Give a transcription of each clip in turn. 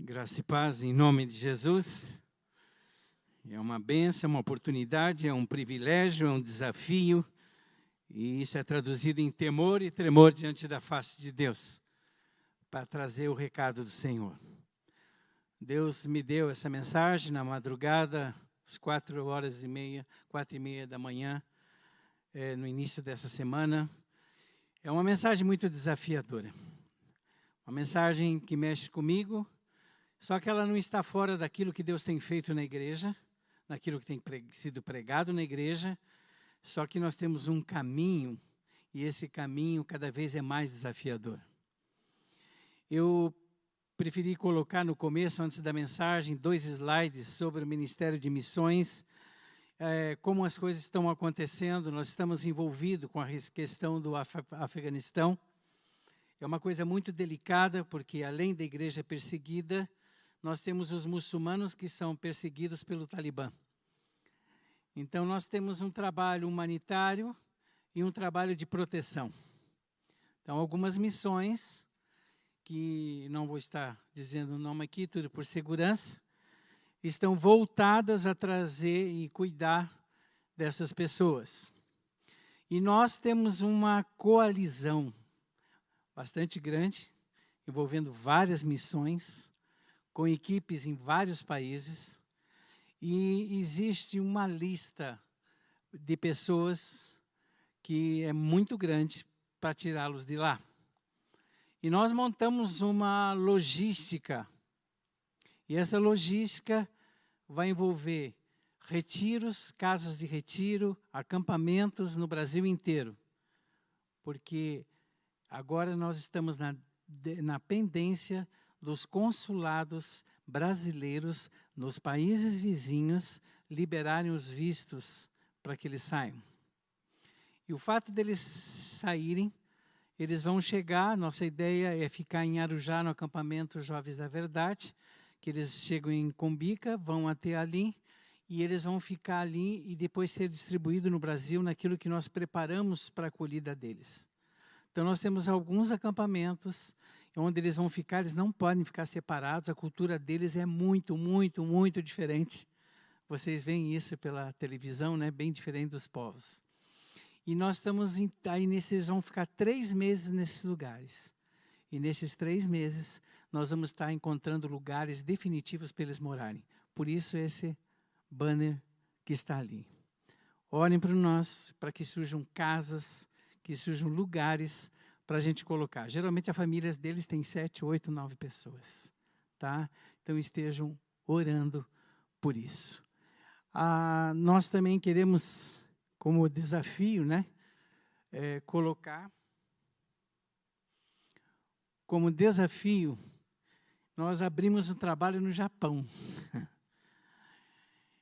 Graça e paz em nome de Jesus. É uma bênção, uma oportunidade, é um privilégio, é um desafio. E isso é traduzido em temor e tremor diante da face de Deus, para trazer o recado do Senhor. Deus me deu essa mensagem na madrugada, às 4h30 da manhã, no início dessa semana. É uma mensagem muito desafiadora. Uma mensagem que mexe comigo, só que ela não está fora daquilo que Deus tem feito na igreja, daquilo que tem sido pregado na igreja, só que nós temos um caminho, e esse caminho cada vez é mais desafiador. Eu preferi colocar no começo, antes da mensagem, 2 slides sobre o Ministério de Missões, como as coisas estão acontecendo. Nós estamos envolvidos com a questão do Afeganistão. É uma coisa muito delicada, porque além da igreja perseguida, nós temos os muçulmanos que são perseguidos pelo Talibã. Então, nós temos um trabalho humanitário e um trabalho de proteção. Então, algumas missões, que não vou estar dizendo o nome aqui, tudo por segurança, estão voltadas a trazer e cuidar dessas pessoas. E nós temos uma coalizão bastante grande, envolvendo várias missões, com equipes em vários países, e existe uma lista de pessoas que é muito grande para tirá-los de lá. E nós montamos uma logística, e essa logística vai envolver retiros, casas de retiro, acampamentos no Brasil inteiro, porque agora nós estamos na pendência dos consulados brasileiros nos países vizinhos liberarem os vistos para que eles saiam. E o fato deles saírem, eles vão chegar, nossa ideia é ficar em Arujá, no acampamento Jovens da Verdade, que eles chegam em Cumbica, vão até ali, e eles vão ficar ali e depois ser distribuídos no Brasil naquilo que nós preparamos para a acolhida deles. Então, nós temos alguns acampamentos onde eles vão ficar, eles não podem ficar separados, a cultura deles é muito, muito, muito diferente. Vocês veem isso pela televisão, né? Bem diferente dos povos. E nós estamos, aí nesses, vão ficar 3 meses nesses lugares. E nesses 3 meses, nós vamos estar encontrando lugares definitivos para eles morarem. Por isso, esse banner que está ali. Orem para nós, para que surjam casas, que surjam lugares para a gente colocar. Geralmente, as famílias deles têm 7, 8, 9 pessoas. Tá? Então, estejam orando por isso. Nós também queremos, como desafio, né, colocar como desafio, nós abrimos um trabalho no Japão.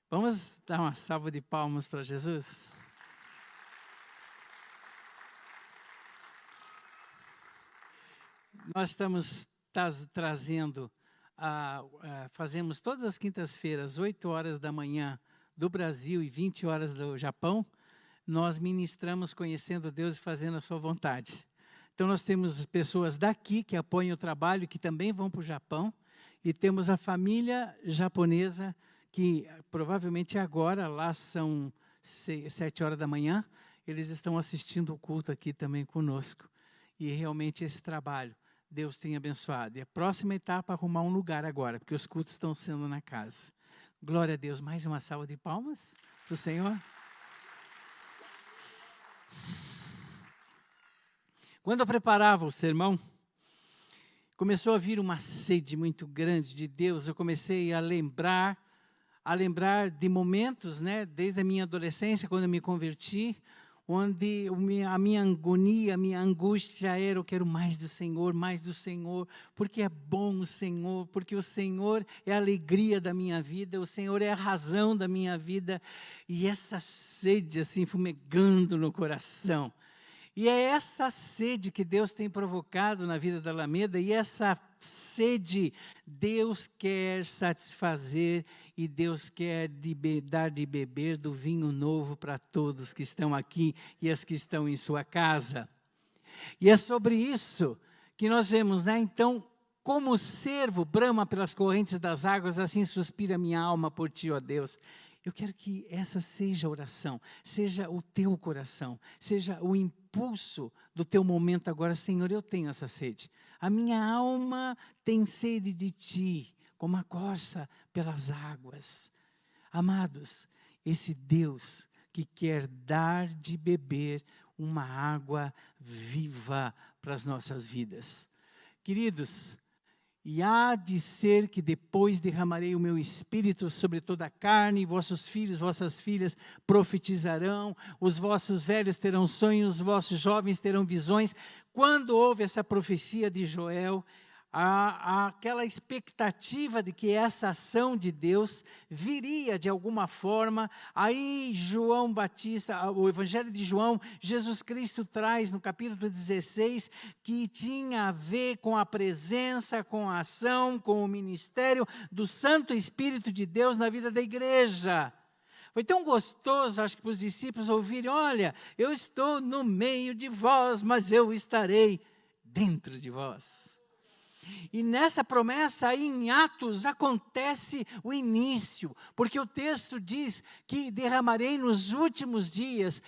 Vamos dar uma salva de palmas para Jesus? Nós estamos trazendo, fazemos todas as quintas-feiras, 8 horas da manhã do Brasil e 20 horas do Japão, nós ministramos conhecendo Deus e fazendo a sua vontade. Então, nós temos pessoas daqui que apoiam o trabalho, que também vão para o Japão, e temos a família japonesa, que provavelmente agora, lá são 7 horas da manhã, eles estão assistindo o culto aqui também conosco. E realmente esse trabalho, Deus tem abençoado. E a próxima etapa é arrumar um lugar agora, porque os cultos estão sendo na casa. Glória a Deus. Mais uma salva de palmas para o Senhor. Quando eu preparava o sermão, começou a vir uma sede muito grande de Deus. Eu comecei a lembrar de momentos, né, desde a minha adolescência, quando eu me converti, onde a minha agonia, a minha angústia era: eu quero mais do Senhor, porque é bom o Senhor, porque o Senhor é a alegria da minha vida, o Senhor é a razão da minha vida. E essa sede assim fumegando no coração. E é essa sede que Deus tem provocado na vida da Alameda, e essa sede Deus quer satisfazer, e Deus quer dar de beber do vinho novo para todos que estão aqui e as que estão em sua casa. E é sobre isso que nós vemos, né? Então, Como o cervo brama pelas correntes das águas, assim suspira minha alma por ti, ó Deus. Eu quero que essa seja a oração, seja o teu coração, seja o impulso do teu momento agora. Senhor, eu tenho essa sede. A minha alma tem sede de ti, como a corça pelas águas. Amados, esse Deus que quer dar de beber uma água viva para as nossas vidas. Queridos, e há de ser que depois derramarei o meu espírito sobre toda a carne, e vossos filhos, vossas filhas profetizarão, os vossos velhos terão sonhos, os vossos jovens terão visões. Quando houve essa profecia de Joel, há aquela expectativa de que essa ação de Deus viria de alguma forma. Aí João Batista, o Evangelho de João, Jesus Cristo traz no capítulo 16, que tinha a ver com a presença, com a ação, com o ministério do Santo Espírito de Deus na vida da igreja. Foi tão gostoso, acho que para os discípulos ouvirem: olha, eu estou no meio de vós, mas eu estarei dentro de vós. E nessa promessa aí em Atos acontece o início, porque o texto diz que derramarei nos últimos dias.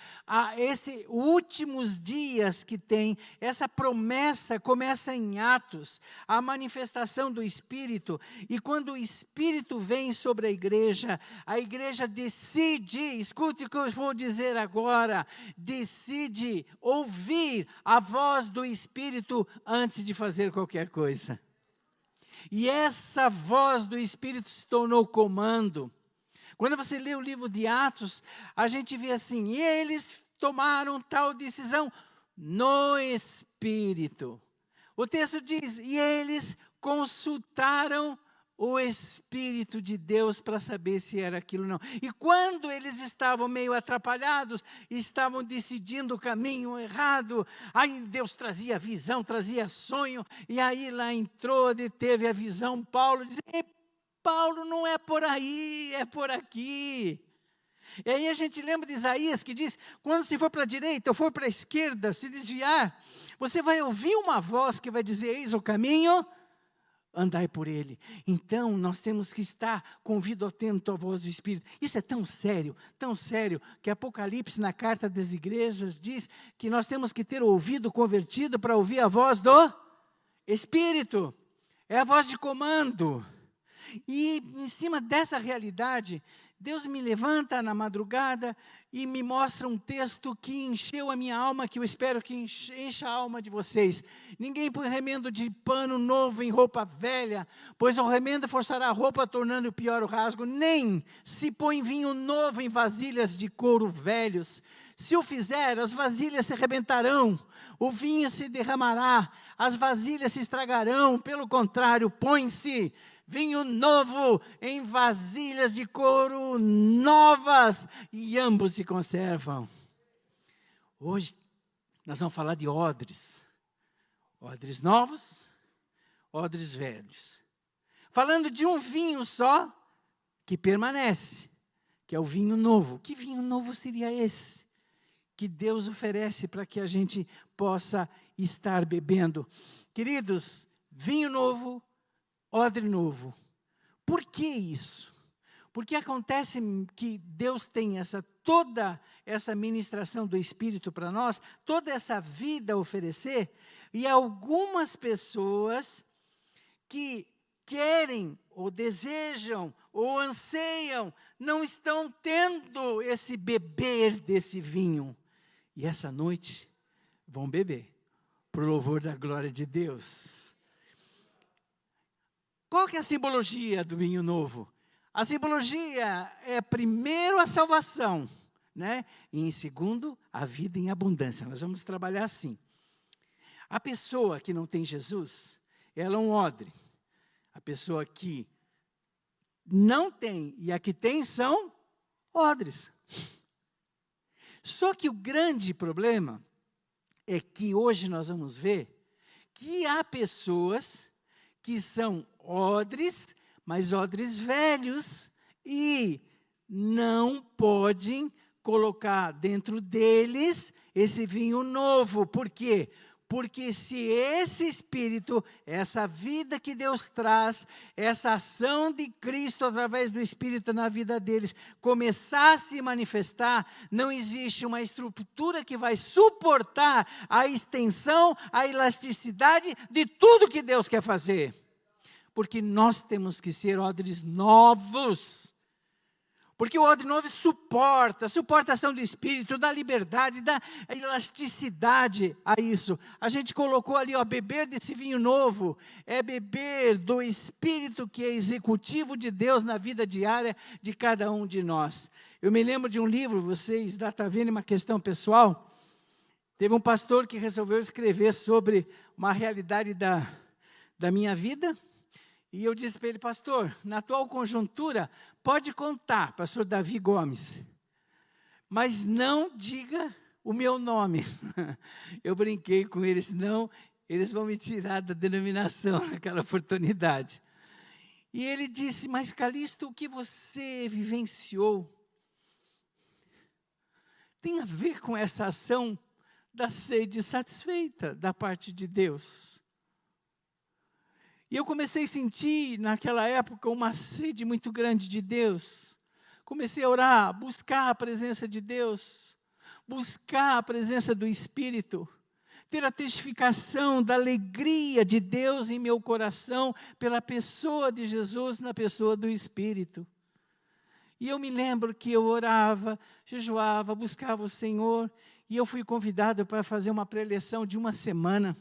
Esses últimos dias que tem, essa promessa começa em Atos, a manifestação do Espírito. E quando o Espírito vem sobre a igreja decide, escute o que eu vou dizer agora, decide ouvir a voz do Espírito antes de fazer qualquer coisa. E essa voz do Espírito se tornou comando. Quando você lê o livro de Atos, a gente vê assim: e eles tomaram tal decisão no Espírito. O texto diz: e eles consultaram o Espírito de Deus para saber se era aquilo ou não. E quando eles estavam meio atrapalhados, estavam decidindo o caminho errado, aí Deus trazia visão, trazia sonho, e aí lá entrou e teve a visão. Paulo dizia: Paulo, não é por aí, é por aqui. E aí a gente lembra de Isaías que diz: quando se for para a direita ou for para a esquerda, se desviar, você vai ouvir uma voz que vai dizer: eis o caminho, andai por ele. Então, nós temos que estar com ouvido atento à voz do Espírito. Isso é tão sério, que Apocalipse, na carta das igrejas, diz que nós temos que ter o ouvido convertido para ouvir a voz do Espírito. É a voz de comando. E em cima dessa realidade, Deus me levanta na madrugada e me mostra um texto que encheu a minha alma, que eu espero que encha a alma de vocês. Ninguém põe remendo de pano novo em roupa velha, pois o remendo forçará a roupa, tornando pior o rasgo. Nem se põe vinho novo em vasilhas de couro velhos. Se o fizer, as vasilhas se arrebentarão, o vinho se derramará, as vasilhas se estragarão. Pelo contrário, põe-se vinho novo em vasilhas de couro novas, e ambos se conservam. Hoje nós vamos falar de odres. Odres novos, odres velhos. Falando de um vinho só, que permanece, que é o vinho novo. Que vinho novo seria esse que Deus oferece para que a gente possa estar bebendo? Queridos, vinho novo, odre novo. Por que isso? Porque acontece que Deus tem toda essa ministração do Espírito para nós, toda essa vida a oferecer, e algumas pessoas que querem, ou desejam, ou anseiam, não estão tendo esse beber desse vinho. E essa noite vão beber, para o louvor da glória de Deus. Qual que é a simbologia do vinho novo? A simbologia é, primeiro, a salvação, né? E em segundo, a vida em abundância. Nós vamos trabalhar assim. A pessoa que não tem Jesus, ela é um odre. A pessoa que não tem e a que tem são odres. Só que o grande problema é que hoje nós vamos ver que há pessoas que são odres, mas odres velhos, e não podem colocar dentro deles esse vinho novo. Por quê? Porque se esse Espírito, essa vida que Deus traz, essa ação de Cristo através do Espírito na vida deles, começar a se manifestar, não existe uma estrutura que vai suportar a extensão, a elasticidade de tudo que Deus quer fazer. Porque nós temos que ser odres novos. Porque o odre novo suporta a ação do Espírito, dá liberdade, dá elasticidade a isso. A gente colocou ali, beber desse vinho novo, é beber do Espírito que é executivo de Deus na vida diária de cada um de nós. Eu me lembro de um livro, vocês estão vendo uma questão pessoal, teve um pastor que resolveu escrever sobre uma realidade da minha vida. E eu disse para ele, pastor, na atual conjuntura, pode contar, pastor Davi Gomes, mas não diga o meu nome. Eu brinquei com eles, senão eles vão me tirar da denominação naquela oportunidade. E ele disse, mas Calixto, o que você vivenciou tem a ver com essa ação da sede satisfeita da parte de Deus. E eu comecei a sentir, naquela época, uma sede muito grande de Deus. Comecei a orar, buscar a presença de Deus, buscar a presença do Espírito, ter a testificação da alegria de Deus em meu coração, pela pessoa de Jesus, na pessoa do Espírito. E eu me lembro que eu orava, jejuava, buscava o Senhor, e eu fui convidado para fazer uma preleção de uma semana.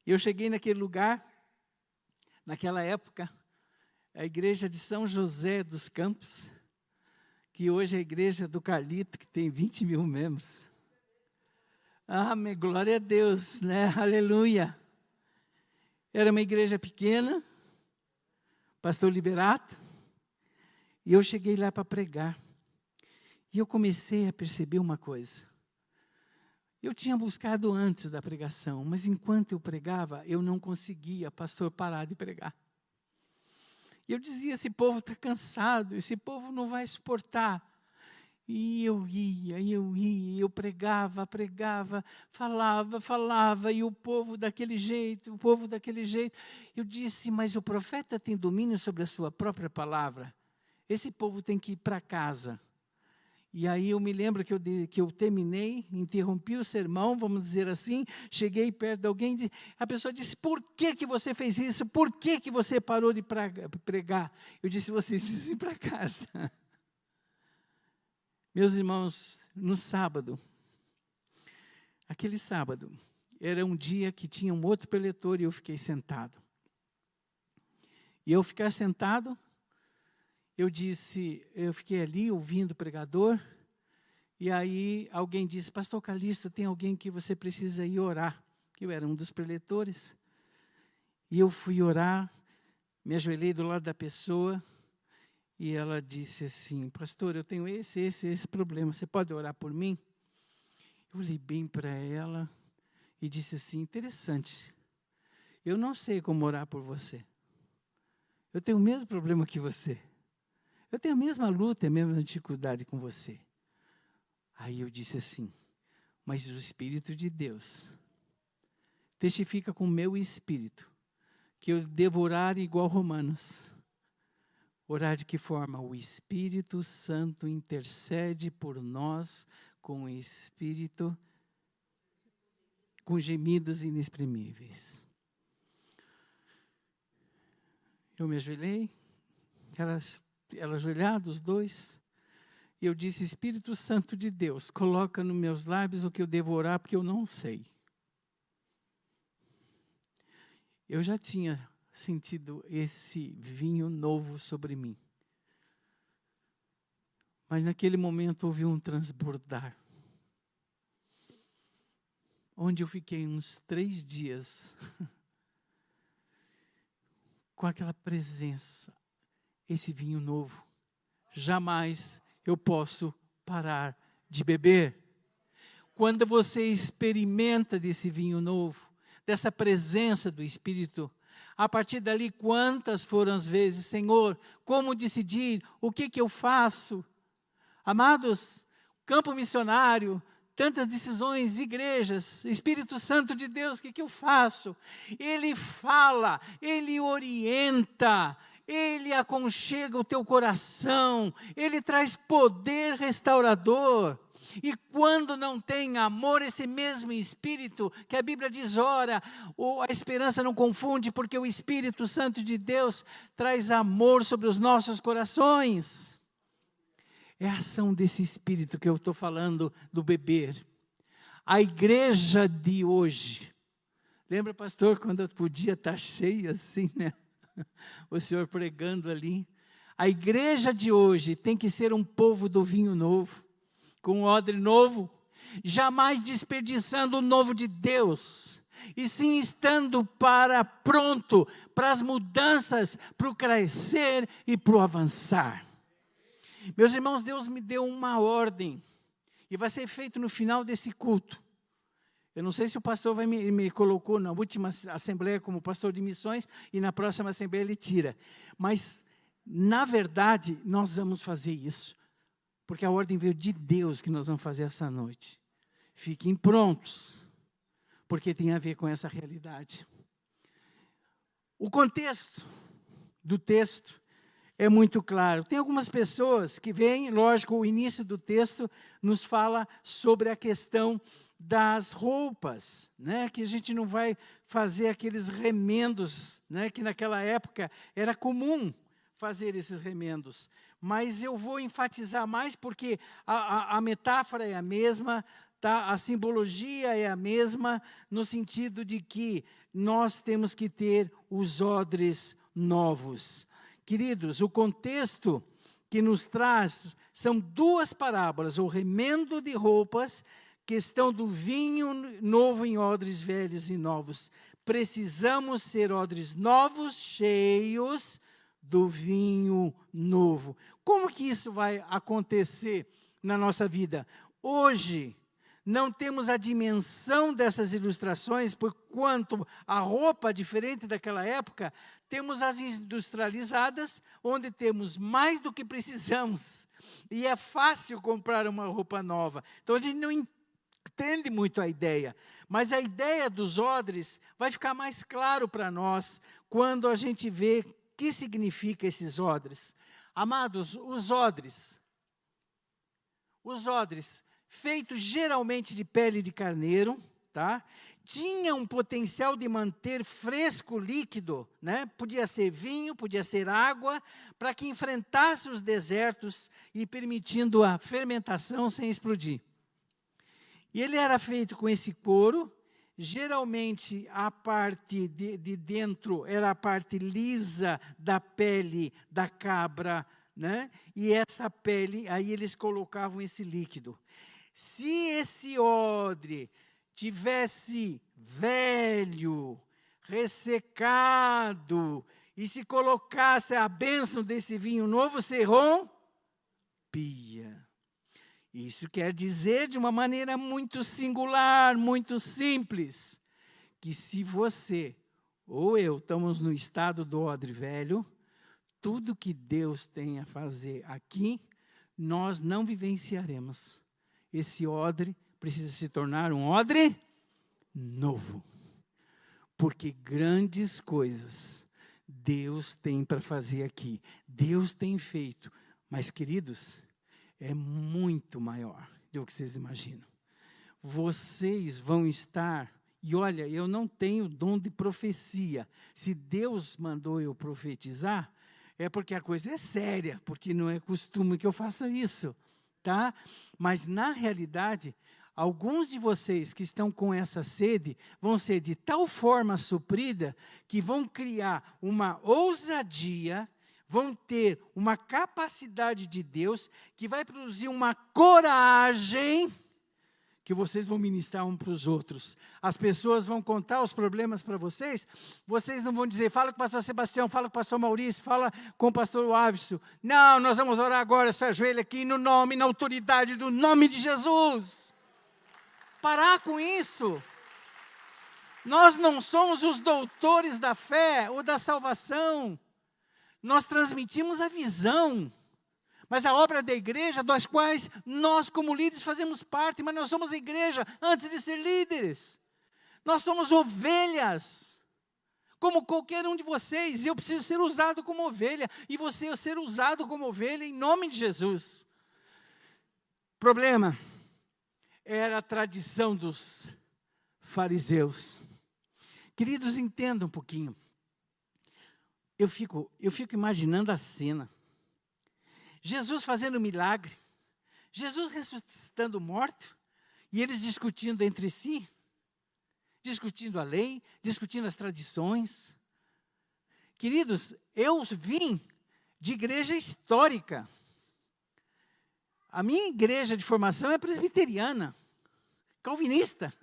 Eu cheguei naquele lugar, naquela época, a igreja de São José dos Campos, que hoje é a igreja do Carlito, que tem 20 mil membros. Amém, glória a Deus, né? Aleluia. Era uma igreja pequena, pastor Liberato, e eu cheguei lá para pregar. E eu comecei a perceber uma coisa. Eu tinha buscado antes da pregação, mas enquanto eu pregava, eu não conseguia, pastor, parar de pregar. E eu dizia, esse povo está cansado, esse povo não vai suportar. E eu ia, eu pregava, falava, e o povo daquele jeito. Eu disse, mas o profeta tem domínio sobre a sua própria palavra. Esse povo tem que ir para casa. E aí eu me lembro que eu terminei, interrompi o sermão, vamos dizer assim, cheguei perto de alguém, a pessoa disse, por que você fez isso? Por que você parou de pregar? Eu disse, vocês precisam ir para casa. Meus irmãos, no sábado, aquele sábado, era um dia que tinha um outro preletor e eu fiquei sentado. E eu ficar sentado, eu fiquei ali ouvindo o pregador, e aí alguém disse, pastor Calixto, tem alguém que você precisa ir orar. Eu era um dos preletores. E eu fui orar, me ajoelhei do lado da pessoa, e ela disse assim, pastor, eu tenho esse problema, você pode orar por mim? Eu olhei bem para ela e disse assim, interessante, eu não sei como orar por você. Eu tenho o mesmo problema que você. Eu tenho a mesma luta, a mesma dificuldade com você. Aí eu disse assim, mas o Espírito de Deus testifica com o meu espírito que eu devo orar igual Romanos. Orar de que forma? O Espírito Santo intercede por nós com o Espírito, com gemidos inexprimíveis. Eu me ajoelhei, ela ajoelhada, os dois, e eu disse, Espírito Santo de Deus, coloca nos meus lábios o que eu devo orar, porque eu não sei. Eu já tinha sentido esse vinho novo sobre mim. Mas naquele momento houve um transbordar. Onde eu fiquei uns 3 dias com aquela presença, esse vinho novo. Jamais eu posso parar de beber. Quando você experimenta desse vinho novo, dessa presença do Espírito, a partir dali, quantas foram as vezes, Senhor, como decidir, o que eu faço? Amados, campo missionário tantas decisões, igrejas, Espírito Santo de Deus, o que eu faço? Ele fala, Ele orienta, Ele aconchega o teu coração, Ele traz poder restaurador. E quando não tem amor, esse mesmo Espírito, que a Bíblia diz, ora, a esperança não confunde, porque o Espírito Santo de Deus traz amor sobre os nossos corações. É a ação desse Espírito que eu estou falando do beber. A igreja de hoje, lembra, pastor, quando podia estar cheia assim, né? O senhor pregando ali. A igreja de hoje tem que ser um povo do vinho novo, com um odre novo, jamais desperdiçando o novo de Deus, e sim estando pronto para as mudanças, para o crescer e para o avançar. Meus irmãos, Deus me deu uma ordem, e vai ser feito no final desse culto. Eu não sei se o pastor me colocou na última assembleia como pastor de missões, e na próxima assembleia ele tira. Mas, na verdade, nós vamos fazer isso. Porque a ordem veio de Deus que nós vamos fazer essa noite. Fiquem prontos, porque tem a ver com essa realidade. O contexto do texto é muito claro. Tem algumas pessoas que veem, lógico, o início do texto nos fala sobre a questão das roupas, né? Que a gente não vai fazer aqueles remendos, né? Que naquela época era comum fazer esses remendos. Mas eu vou enfatizar mais porque a metáfora é a mesma, tá? A simbologia é a mesma, no sentido de que nós temos que ter os odres novos. Queridos, o contexto que nos traz são duas parábolas, o remendo de roupas, questão do vinho novo em odres velhos e novos. Precisamos ser odres novos, cheios do vinho novo. Como que isso vai acontecer na nossa vida? Hoje, não temos a dimensão dessas ilustrações, porquanto a roupa, diferente daquela época, temos as industrializadas, onde temos mais do que precisamos. E é fácil comprar uma roupa nova. Então, a gente não entende muito a ideia. Mas a ideia dos odres vai ficar mais claro para nós, quando a gente vê o que significa esses odres. Amados, os odres, feitos geralmente de pele de carneiro, tá? Tinham um potencial de manter fresco o líquido, né? Podia ser vinho, podia ser água, para que enfrentasse os desertos e permitindo a fermentação sem explodir. E ele era feito com esse couro. Geralmente, a parte de dentro era a parte lisa da pele da cabra, né? E essa pele, aí eles colocavam esse líquido. Se esse odre tivesse velho, ressecado, e se colocasse a bênção desse vinho novo, se rompia. Isso quer dizer, de uma maneira muito singular, muito simples, que se você ou eu estamos no estado do odre velho, tudo que Deus tem a fazer aqui, nós não vivenciaremos. Esse odre precisa se tornar um odre novo. Porque grandes coisas Deus tem para fazer aqui. Deus tem feito. Mas, queridos, é muito maior do que vocês imaginam. Vocês vão estar, e olha, eu não tenho dom de profecia. Se Deus mandou eu profetizar, é porque a coisa é séria, porque não é costume que eu faça isso, tá? Mas, na realidade, alguns de vocês que estão com essa sede vão ser de tal forma suprida que vão criar uma ousadia, vão ter uma capacidade de Deus que vai produzir uma coragem que vocês vão ministrar uns para os outros. As pessoas vão contar os problemas para vocês, vocês não vão dizer, fala com o pastor Sebastião, fala com o pastor Maurício, fala com o pastor Wavison. Não, nós vamos orar agora, se ajoelha aqui no nome, na autoridade do nome de Jesus. Parar com isso. Nós não somos os doutores da fé ou da salvação. Nós transmitimos a visão, mas a obra da igreja, das quais nós como líderes fazemos parte, mas nós somos a igreja antes de ser líderes. Nós somos ovelhas, como qualquer um de vocês. Eu preciso ser usado como ovelha, e você ser usado como ovelha em nome de Jesus. Problema era a tradição dos fariseus. Queridos, entendam um pouquinho. Eu fico imaginando a cena. Jesus fazendo milagre, Jesus ressuscitando o morto, e eles discutindo entre si, discutindo a lei, discutindo as tradições. Queridos, eu vim de igreja histórica. A minha igreja de formação é presbiteriana, calvinista,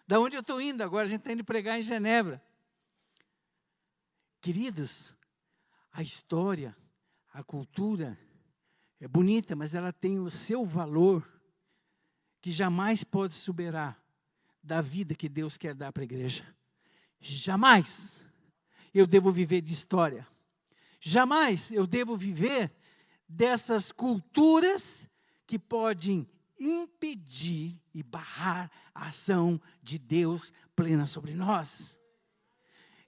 da onde eu estou indo agora, a gente está indo pregar em Genebra. Queridos, a história, a cultura é bonita, mas ela tem o seu valor, que jamais pode superar da vida que Deus quer dar para a igreja. Jamais eu devo viver de história. Jamais eu devo viver dessas culturas que podem impedir e barrar a ação de Deus plena sobre nós.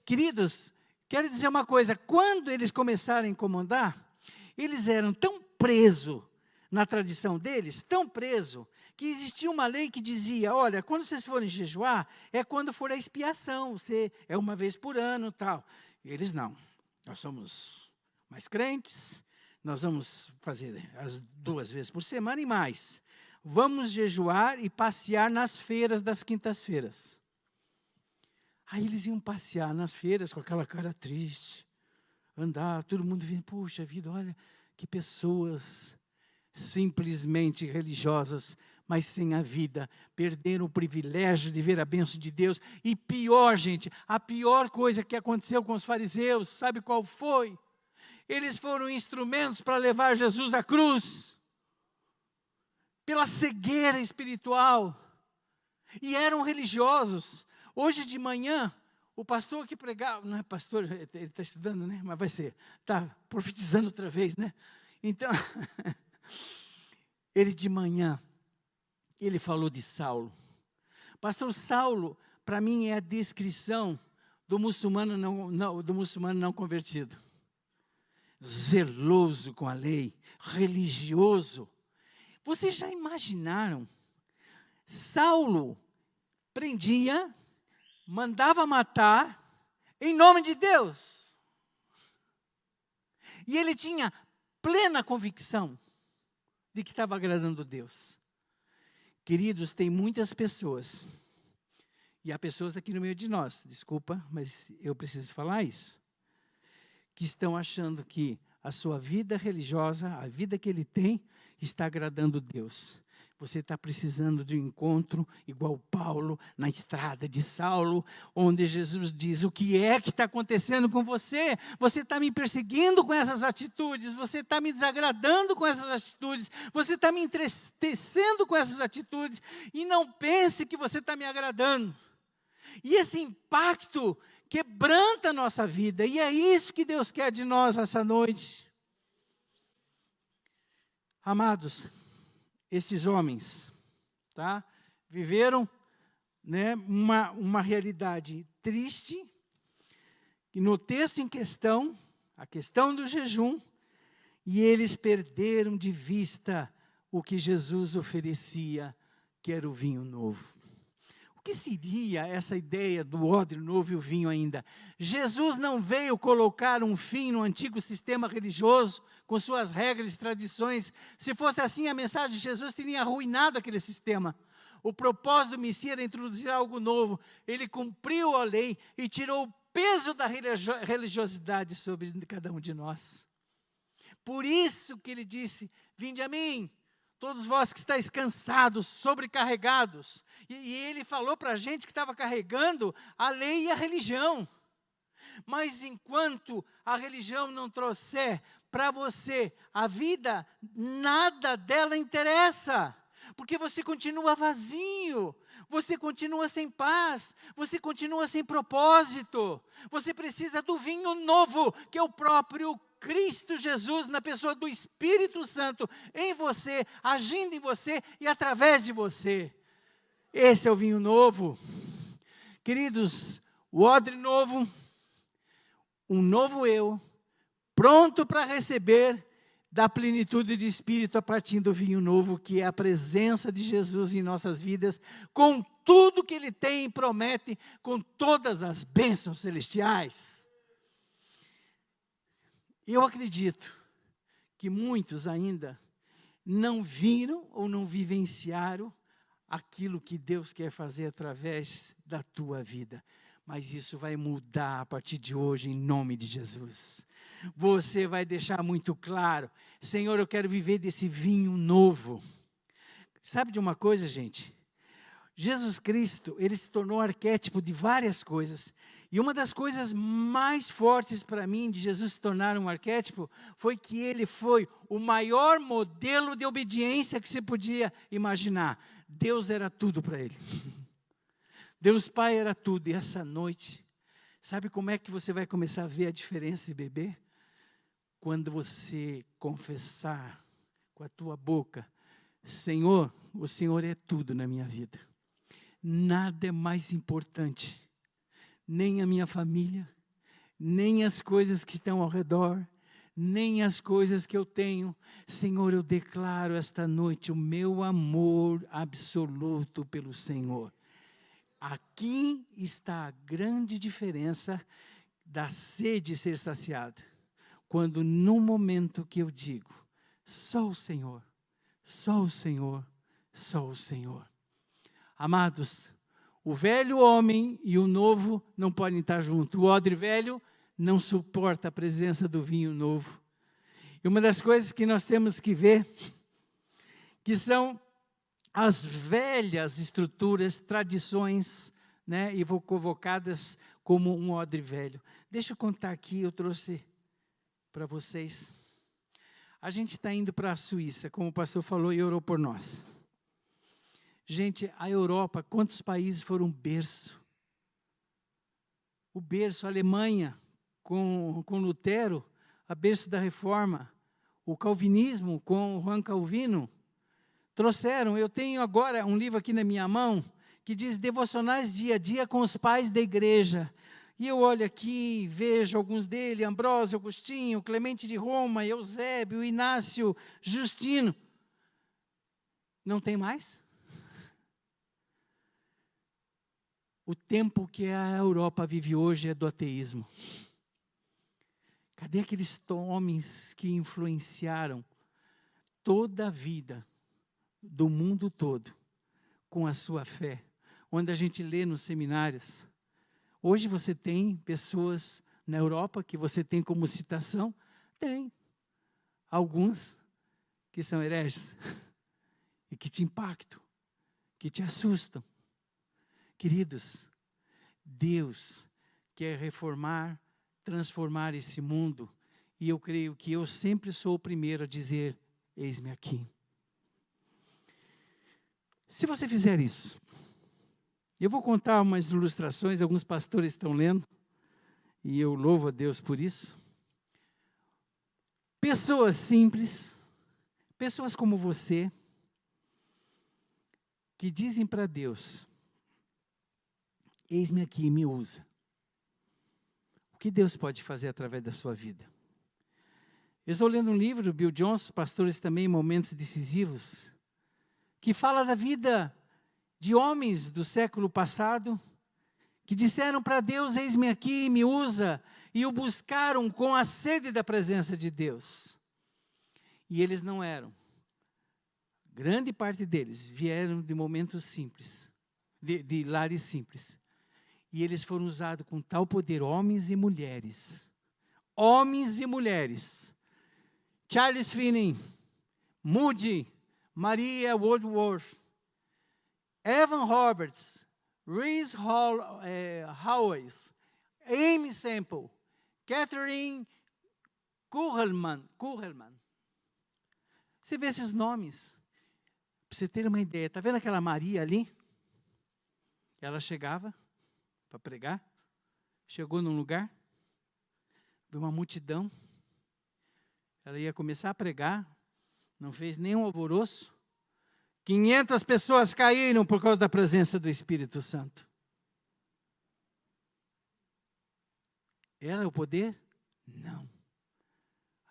Queridos, quero dizer uma coisa, quando eles começaram a incomodar, eles eram tão presos na tradição deles, tão presos, que existia uma lei que dizia, olha, quando vocês forem jejuar, é quando for a expiação, é uma vez por ano, tal. E eles não, nós somos mais crentes, nós vamos fazer as 2 vezes por semana e mais. Vamos jejuar e passear nas feiras das quintas-feiras. Aí eles iam passear nas feiras com aquela cara triste, andar, todo mundo vendo, puxa vida, olha que pessoas simplesmente religiosas, mas sem a vida, perderam o privilégio de ver a bênção de Deus. E pior, gente, a pior coisa que aconteceu com os fariseus, sabe qual foi? Eles foram instrumentos para levar Jesus à cruz, pela cegueira espiritual, e eram religiosos. Hoje de manhã, o pastor que pregava, não é pastor, ele está estudando, né? Mas vai ser, está profetizando outra vez, né? Então, ele de manhã, ele falou de Saulo. Pastor Saulo, para mim, é a descrição do muçulmano não convertido. Zeloso com a lei, religioso. Vocês já imaginaram? Saulo prendia, mandava matar em nome de Deus. E ele tinha plena convicção de que estava agradando a Deus. Queridos, tem muitas pessoas, e há pessoas aqui no meio de nós, desculpa, mas eu preciso falar isso, que estão achando que a sua vida religiosa, a vida que ele tem, está agradando a Deus. Você está precisando de um encontro igual Paulo na estrada de Saulo, onde Jesus diz, o que é que está acontecendo com você? Você está me perseguindo com essas atitudes, você está me desagradando com essas atitudes, você está me entristecendo com essas atitudes, e não pense que você está me agradando. E esse impacto quebranta a nossa vida, e é isso que Deus quer de nós essa noite. Amados, esses homens, tá, viveram, né, uma realidade triste, e no texto em questão, a questão do jejum, e eles perderam de vista o que Jesus oferecia, que era o vinho novo. O que seria essa ideia do odre novo e o vinho ainda? Jesus não veio colocar um fim no antigo sistema religioso, com suas regras e tradições. Se fosse assim, a mensagem de Jesus teria arruinado aquele sistema. O propósito do Messias era introduzir algo novo. Ele cumpriu a lei e tirou o peso da religiosidade sobre cada um de nós. Por isso que ele disse, vinde a mim, todos vós que estáis cansados, sobrecarregados. E ele falou para a gente que estava carregando a lei e a religião. Mas enquanto a religião não trouxer para você a vida, nada dela interessa. Porque você continua vazio, você continua sem paz, você continua sem propósito. Você precisa do vinho novo, que é o próprio Cristo Jesus na pessoa do Espírito Santo em você, agindo em você e através de você. Esse é o vinho novo. Queridos, o odre novo, um novo eu, pronto para receber da plenitude de Espírito a partir do vinho novo, que é a presença de Jesus em nossas vidas, com tudo que Ele tem e promete, com todas as bênçãos celestiais. Eu acredito que muitos ainda não viram ou não vivenciaram aquilo que Deus quer fazer através da tua vida. Mas isso vai mudar a partir de hoje, em nome de Jesus. Você vai deixar muito claro: Senhor, eu quero viver desse vinho novo. Sabe de uma coisa, gente? Jesus Cristo, Ele se tornou arquétipo de várias coisas. E uma das coisas mais fortes para mim de Jesus se tornar um arquétipo foi que Ele foi o maior modelo de obediência que você podia imaginar. Deus era tudo para Ele. Deus Pai era tudo. E essa noite, sabe como é que você vai começar a ver a diferença e beber? Quando você confessar com a tua boca: Senhor, o Senhor é tudo na minha vida. Nada é mais importante, nem a minha família, nem as coisas que estão ao redor, nem as coisas que eu tenho. Senhor, eu declaro esta noite o meu amor absoluto pelo Senhor. Aqui está a grande diferença da sede ser saciada. Quando no momento que eu digo: só o Senhor, só o Senhor, só o Senhor. Amados, o velho homem e o novo não podem estar juntos. O odre velho não suporta a presença do vinho novo. E uma das coisas que nós temos que ver, que são as velhas estruturas, tradições, né, evocadas como um odre velho. Deixa eu contar aqui, eu trouxe para vocês. A gente está indo para a Suíça, como o pastor falou, e orou por nós. Gente, a Europa, quantos países foram berço? O berço, a Alemanha, com Lutero, a berço da Reforma. O Calvinismo, com Juan Calvino, trouxeram. Eu tenho agora um livro aqui na minha mão, que diz Devocionais Dia a Dia com os Pais da Igreja. E eu olho aqui, vejo alguns dele: Ambrósio, Agostinho, Clemente de Roma, Eusébio, Inácio, Justino. Não tem mais? O tempo que a Europa vive hoje é do ateísmo. Cadê aqueles homens que influenciaram toda a vida do mundo todo com a sua fé? Onde a gente lê nos seminários. Hoje você tem pessoas na Europa que você tem como citação? Tem. Alguns que são hereges e que te impactam, que te assustam. Queridos, Deus quer reformar, transformar esse mundo, e eu creio que eu sempre sou o primeiro a dizer: eis-me aqui. Se você fizer isso, eu vou contar umas ilustrações, alguns pastores estão lendo, e eu louvo a Deus por isso. Pessoas simples, pessoas como você, que dizem para Deus: eis-me aqui, me usa. O que Deus pode fazer através da sua vida? Eu estou lendo um livro do Bill Johnson, Pastores também, Momentos Decisivos, que fala da vida de homens do século passado, que disseram para Deus: eis-me aqui, me usa, e o buscaram com a sede da presença de Deus. E eles não eram. Grande parte deles vieram de momentos simples, de lares simples. E eles foram usados com tal poder, homens e mulheres. Homens e mulheres. Charles Finney, Moody, Maria Woodworth, Evan Roberts, Rhys Howes, Amy Semple, Catherine Kuhlman. Você vê esses nomes, para você ter uma ideia. Está vendo aquela Maria ali? Ela chegava para pregar, chegou num lugar, viu uma multidão, Ela ia começar a pregar, não fez nenhum alvoroço. 500 pessoas caíram por causa da presença do Espírito Santo. Ela é o poder? Não.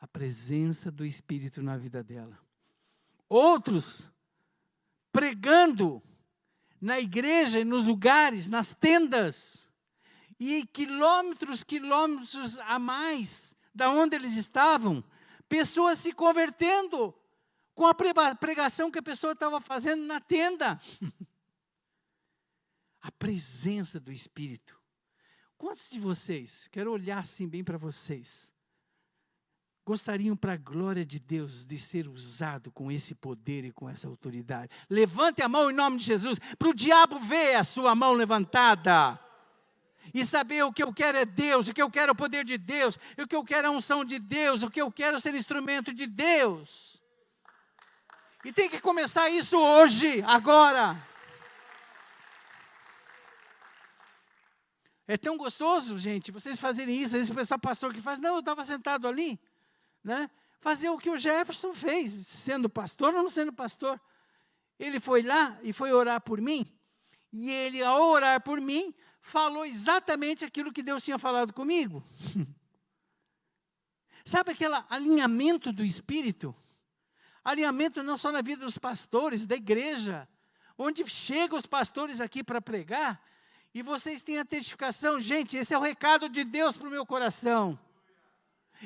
A presença do Espírito na vida dela. Outros pregando na igreja, nos lugares, nas tendas, e quilômetros a mais da onde eles estavam, pessoas se convertendo com a pregação que a pessoa estava fazendo na tenda. A presença do Espírito. Quantos de vocês, quero olhar assim bem para vocês, gostariam, para a glória de Deus, de ser usado com esse poder e com essa autoridade? Levante a mão em nome de Jesus, para o diabo ver a sua mão levantada. E saber o que eu quero é Deus, o que eu quero é o poder de Deus, o que eu quero é a unção de Deus, o que eu quero é ser instrumento de Deus. E tem que começar isso hoje, agora. É tão gostoso, gente, vocês fazerem isso. Às vezes o pessoal, pastor, que faz, não, eu estava sentado ali, né? Fazer o que o Jefferson fez, sendo pastor ou não sendo pastor. Ele foi lá e foi orar por mim, e ele, ao orar por mim, falou exatamente aquilo que Deus tinha falado comigo. Sabe aquele alinhamento do Espírito? Alinhamento não só na vida dos pastores, da igreja, onde chegam os pastores aqui para pregar, e vocês têm a testificação, gente, esse é o recado de Deus para o meu coração.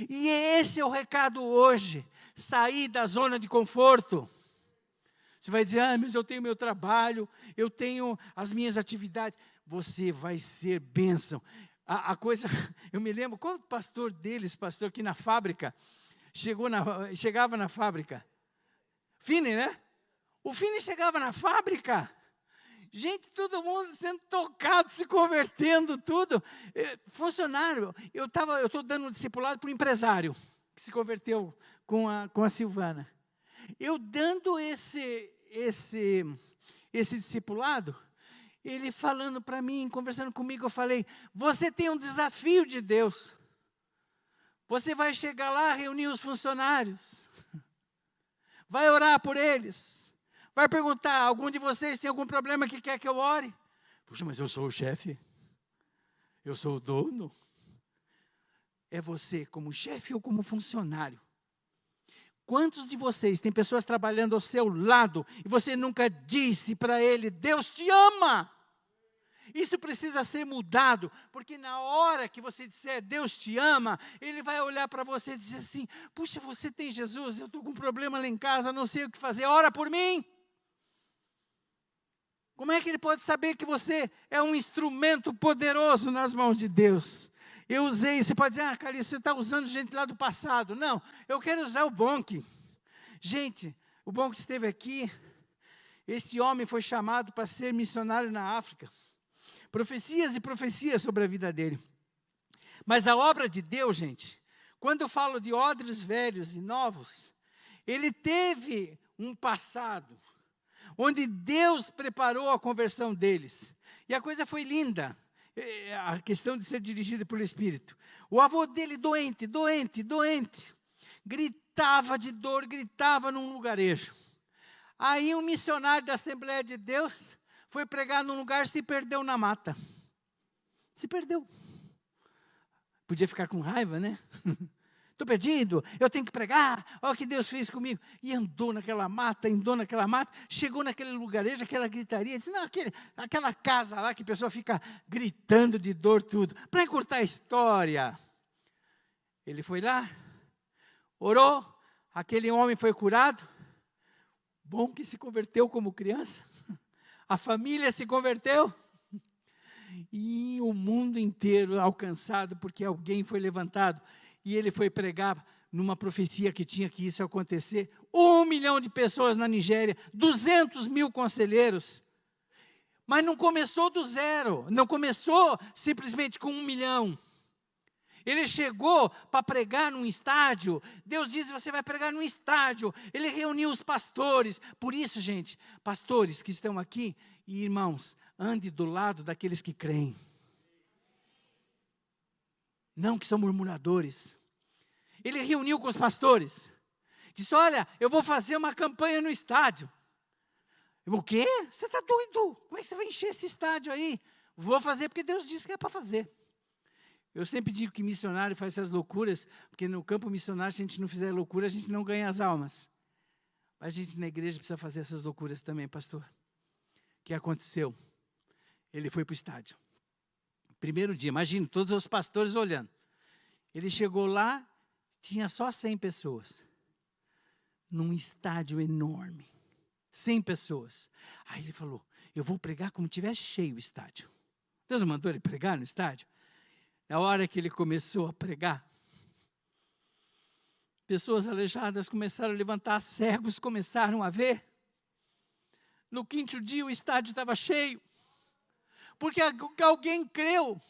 E esse é o recado hoje, sair da zona de conforto. Você vai dizer, mas eu tenho meu trabalho, eu tenho as minhas atividades. Você vai ser bênção. A coisa, eu me lembro, qual pastor deles, pastor aqui na fábrica, chegava na fábrica? Fini, né? O Fini chegava na fábrica, gente, todo mundo sendo tocado, se convertendo, tudo. Funcionário, eu estou dando um discipulado para um empresário, que se converteu com a Silvana. Eu dando esse discipulado, ele falando para mim, conversando comigo, eu falei, você tem um desafio de Deus. Você vai chegar lá, reunir os funcionários, vai orar por eles, vai perguntar, algum de vocês tem algum problema que quer que eu ore? Puxa, mas eu sou o chefe, eu sou o dono. É você como chefe ou como funcionário? Quantos de vocês têm pessoas trabalhando ao seu lado e você nunca disse para ele, Deus te ama? Isso precisa ser mudado, porque na hora que você disser, Deus te ama, ele vai olhar para você e dizer assim, puxa, você tem Jesus, eu estou com um problema lá em casa, não sei o que fazer, ora por mim. Como é que ele pode saber que você é um instrumento poderoso nas mãos de Deus? Eu usei, você pode dizer, Calixto, você está usando gente lá do passado. Não, eu quero usar o Bonk. Gente, o Bonk esteve aqui, esse homem foi chamado para ser missionário na África. Profecias e profecias sobre a vida dele. Mas a obra de Deus, gente, quando eu falo de odres velhos e novos, ele teve um passado, onde Deus preparou a conversão deles. E a coisa foi linda. A questão de ser dirigido pelo Espírito. O avô dele doente, gritava de dor, gritava num lugarejo. Aí um missionário da Assembleia de Deus foi pregar num lugar, se perdeu na mata. Se perdeu. Podia ficar com raiva, né? Estou perdido, eu tenho que pregar, olha o que Deus fez comigo. E andou naquela mata, chegou naquele lugarejo, aquela gritaria, disse, não, aquela casa lá que a pessoa fica gritando de dor, tudo. Para encurtar a história, ele foi lá, orou, aquele homem foi curado, bom que se converteu como criança, a família se converteu, e o mundo inteiro alcançado, porque alguém foi levantado, e ele foi pregar numa profecia que tinha que isso acontecer. 1 milhão de pessoas na Nigéria, 200 mil conselheiros. Mas não começou do zero, não começou simplesmente com 1 milhão. Ele chegou para pregar num estádio. Deus diz, você vai pregar num estádio. Ele reuniu os pastores. Por isso, gente, pastores que estão aqui, e irmãos, ande do lado daqueles que creem. Não que são murmuradores. Ele reuniu com os pastores. Disse, olha, eu vou fazer uma campanha no estádio. O quê? Você está doido? Como é que você vai encher esse estádio aí? Vou fazer porque Deus disse que é para fazer. Eu sempre digo que missionário faz essas loucuras, porque no campo missionário, se a gente não fizer loucura, a gente não ganha as almas. Mas a gente na igreja precisa fazer essas loucuras também, pastor. O que aconteceu? Ele foi para o estádio. Primeiro dia, imagina, todos os pastores olhando. Ele chegou lá, tinha só 100 pessoas. Num estádio enorme. 100 pessoas. Aí ele falou, eu vou pregar como tivesse cheio o estádio. Deus mandou ele pregar no estádio. Na hora que ele começou a pregar, pessoas aleijadas começaram a levantar, cegos começaram a ver. No 5º dia o estádio estava cheio. Porque alguém creu.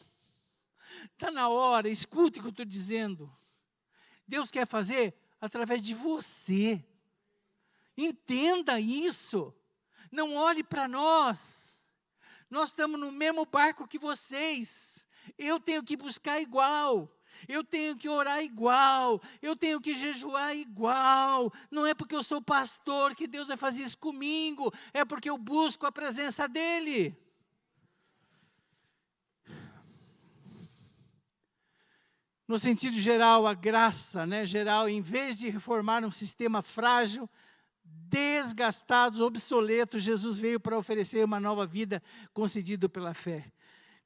Está na hora, escute o que eu estou dizendo. Deus quer fazer através de você. Entenda isso. Não olhe para nós. Nós estamos no mesmo barco que vocês. Eu tenho que buscar igual. Eu tenho que orar igual. Eu tenho que jejuar igual. Não é porque eu sou pastor que Deus vai fazer isso comigo. É porque eu busco a presença dEle. No sentido geral, a graça, geral, em vez de reformar um sistema frágil, desgastado, obsoleto, Jesus veio para oferecer uma nova vida concedida pela fé.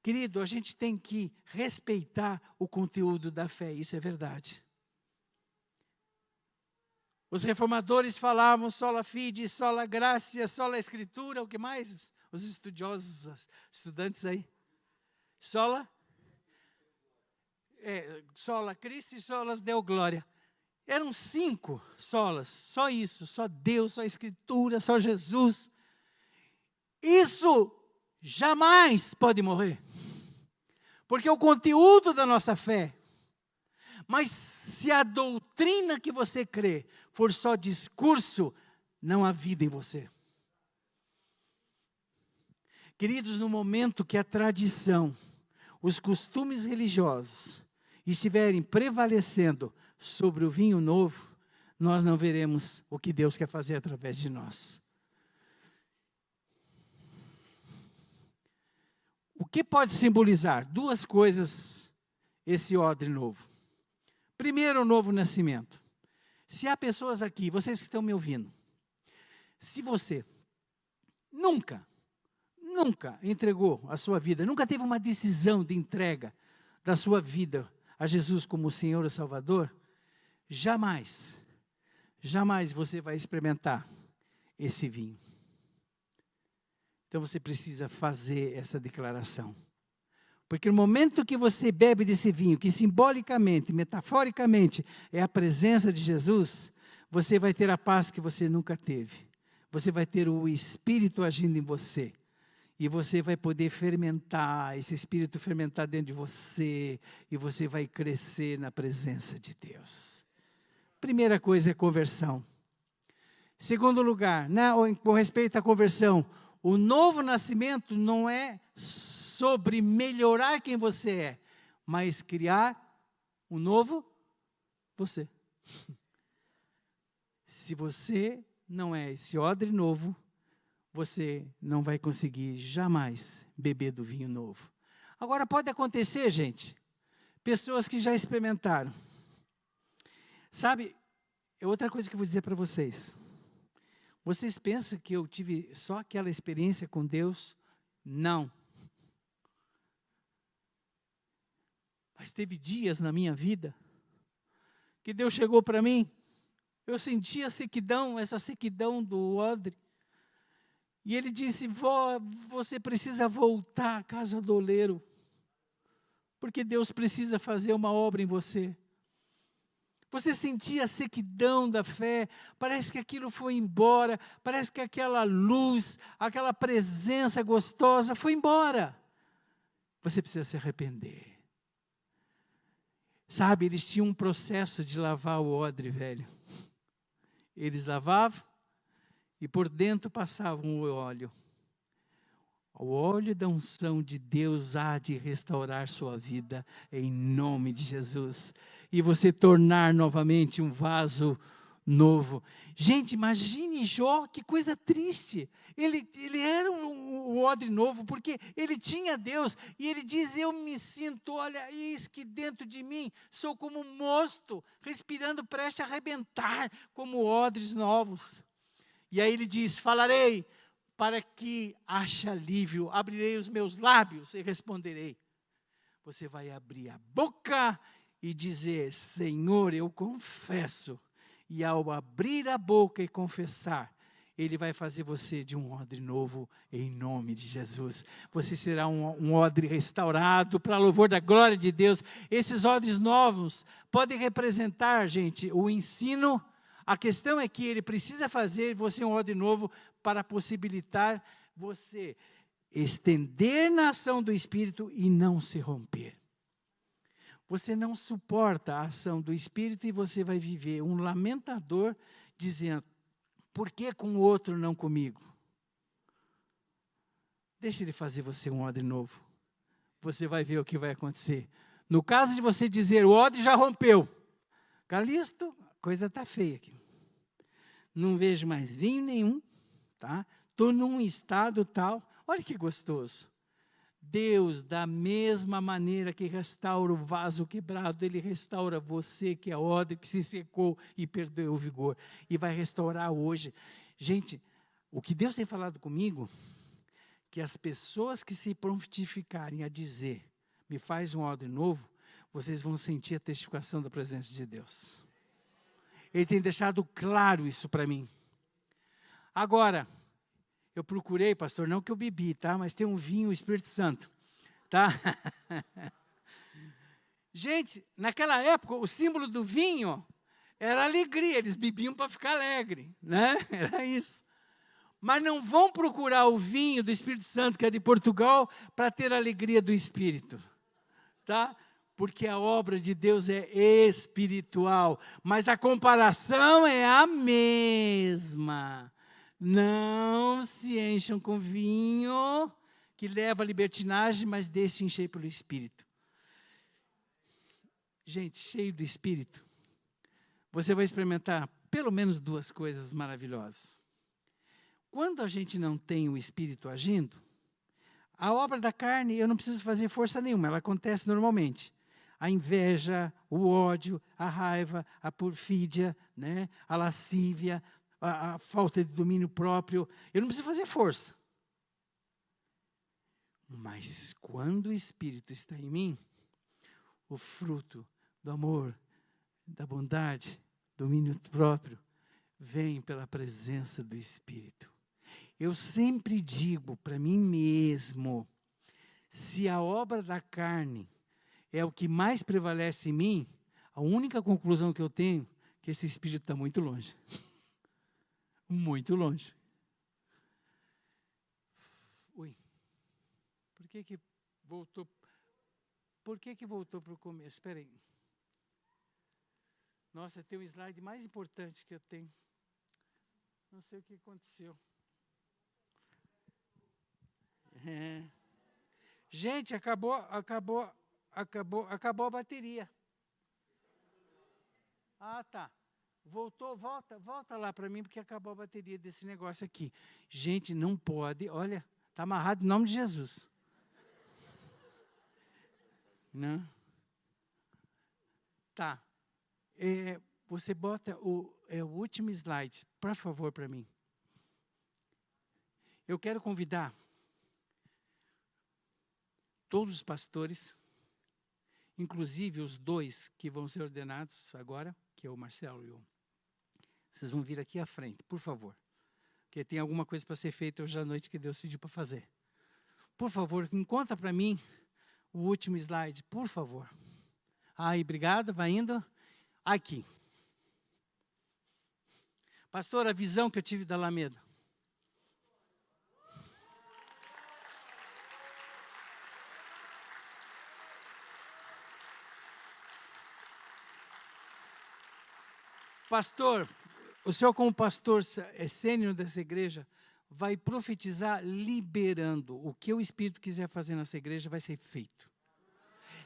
Querido, a gente tem que respeitar o conteúdo da fé, isso é verdade. Os reformadores falavam sola fide, sola gratia, sola escritura, o que mais? Os estudiosos, os estudantes aí. Sola Cristo e solas Deo glória. Eram 5 solas, só isso, só Deus, só a Escritura, só Jesus. Isso jamais pode morrer. Porque é o conteúdo da nossa fé. Mas se a doutrina que você crê for só discurso, não há vida em você. Queridos, no momento que a tradição, os costumes religiosos estiverem prevalecendo sobre o vinho novo, nós não veremos o que Deus quer fazer através de nós. O que pode simbolizar? 2 coisas esse odre novo. Primeiro, o novo nascimento. Se há pessoas aqui, vocês que estão me ouvindo, se você nunca entregou a sua vida, nunca teve uma decisão de entrega da sua vida a Jesus como Senhor e Salvador, jamais você vai experimentar esse vinho. Então você precisa fazer essa declaração. Porque no momento que você bebe desse vinho, que simbolicamente, metaforicamente, é a presença de Jesus, você vai ter a paz que você nunca teve. Você vai ter o Espírito agindo em você. E você vai poder fermentar, esse Espírito fermentar dentro de você, e você vai crescer na presença de Deus. Primeira coisa é conversão. Segundo lugar, com respeito à conversão, o novo nascimento não é sobre melhorar quem você é, mas criar um novo você. Se você não é esse odre novo, você não vai conseguir jamais beber do vinho novo. Agora pode acontecer, gente, pessoas que já experimentaram. Sabe, é outra coisa que eu vou dizer para vocês. Vocês pensam que eu tive só aquela experiência com Deus? Não. Mas teve dias na minha vida que Deus chegou para mim, eu senti a sequidão, essa sequidão do odre. E ele disse, vó, você precisa voltar à casa do oleiro, porque Deus precisa fazer uma obra em você. Você sentia a sequidão da fé, parece que aquilo foi embora, parece que aquela luz, aquela presença gostosa foi embora. Você precisa se arrepender. Sabe, eles tinham um processo de lavar o odre velho. Eles lavavam e por dentro passavam o óleo. O óleo da unção de Deus há de restaurar sua vida em nome de Jesus. e você tornar novamente um vaso novo. Gente, imagine Jó, que coisa triste. Ele era um odre novo, porque ele tinha Deus, e ele diz, eu me sinto, olha, eis que dentro de mim sou como um mosto, respirando prestes a arrebentar, como odres novos. E aí ele diz, falarei, para que ache alívio, abrirei os meus lábios e responderei. Você vai abrir a boca e dizer, Senhor, eu confesso. E ao abrir a boca e confessar, Ele vai fazer você de um odre novo, em nome de Jesus. Você será um odre restaurado para louvor da glória de Deus. Esses odres novos podem representar, gente, o ensino. A questão é que ele precisa fazer você um odre novo para possibilitar você estender na ação do Espírito e não se romper. Você não suporta a ação do Espírito e você vai viver um lamentador dizendo, por que com o outro não comigo? Deixa ele fazer você um odre novo. Você vai ver o que vai acontecer. No caso de você dizer, o odre já rompeu. Calixto, a coisa está feia aqui. Não vejo mais vinho nenhum, tá? Estou num estado tal. Olha que gostoso. Deus, da mesma maneira que restaura o vaso quebrado, Ele restaura você, que é odre, que se secou e perdeu o vigor. E vai restaurar hoje. Gente, o que Deus tem falado comigo, que as pessoas que se prontificarem a dizer, me faz um odre novo, vocês vão sentir a testificação da presença de Deus. Ele tem deixado claro isso para mim. Agora, eu procurei, pastor, não que eu bebi, tá? Mas tem um vinho, o Espírito Santo, tá? Gente, naquela época, o símbolo do vinho era alegria. Eles bebiam para ficar alegre, né? Era isso. Mas não vão procurar o vinho do Espírito Santo, que é de Portugal, para ter a alegria do Espírito, tá? Porque a obra de Deus é espiritual, mas a comparação é a mesma. Não se encham com vinho, que leva à libertinagem, mas deixe encher pelo Espírito. Gente, cheio do Espírito, você vai experimentar pelo menos duas coisas maravilhosas. Quando a gente não tem o Espírito agindo, a obra da carne, eu não preciso fazer força nenhuma, ela acontece normalmente. A inveja, o ódio, a raiva, a perfídia, né, a lascívia, a falta de domínio próprio, eu não preciso fazer força. Mas quando o Espírito está em mim, o fruto do amor, da bondade, domínio próprio, vem pela presença do Espírito. Eu sempre digo para mim mesmo, se a obra da carne é o que mais prevalece em mim, a única conclusão que eu tenho é que esse Espírito está muito longe. Muito longe. Ui. Por que voltou? Por que voltou para o começo? Espera aí. Nossa, tem um slide mais importante que eu tenho. Não sei o que aconteceu. Gente, acabou a bateria. Ah, tá. Voltou, volta lá para mim, porque acabou a bateria desse negócio aqui. Gente, não pode, olha, está amarrado em nome de Jesus. Não? Tá. Você bota o último slide, por favor, para mim. Eu quero convidar todos os pastores, inclusive os dois que vão ser ordenados agora, que é o Marcelo e o... Vocês vão vir aqui à frente, por favor. Porque tem alguma coisa para ser feita hoje à noite que Deus pediu para fazer. Por favor, encontra para mim o último slide, por favor. Aí, obrigado, vai indo. Aqui. Pastor, a visão que eu tive da Alameda. Pastor, o senhor como pastor sênior dessa igreja, vai profetizar liberando. O que o Espírito quiser fazer nessa igreja vai ser feito.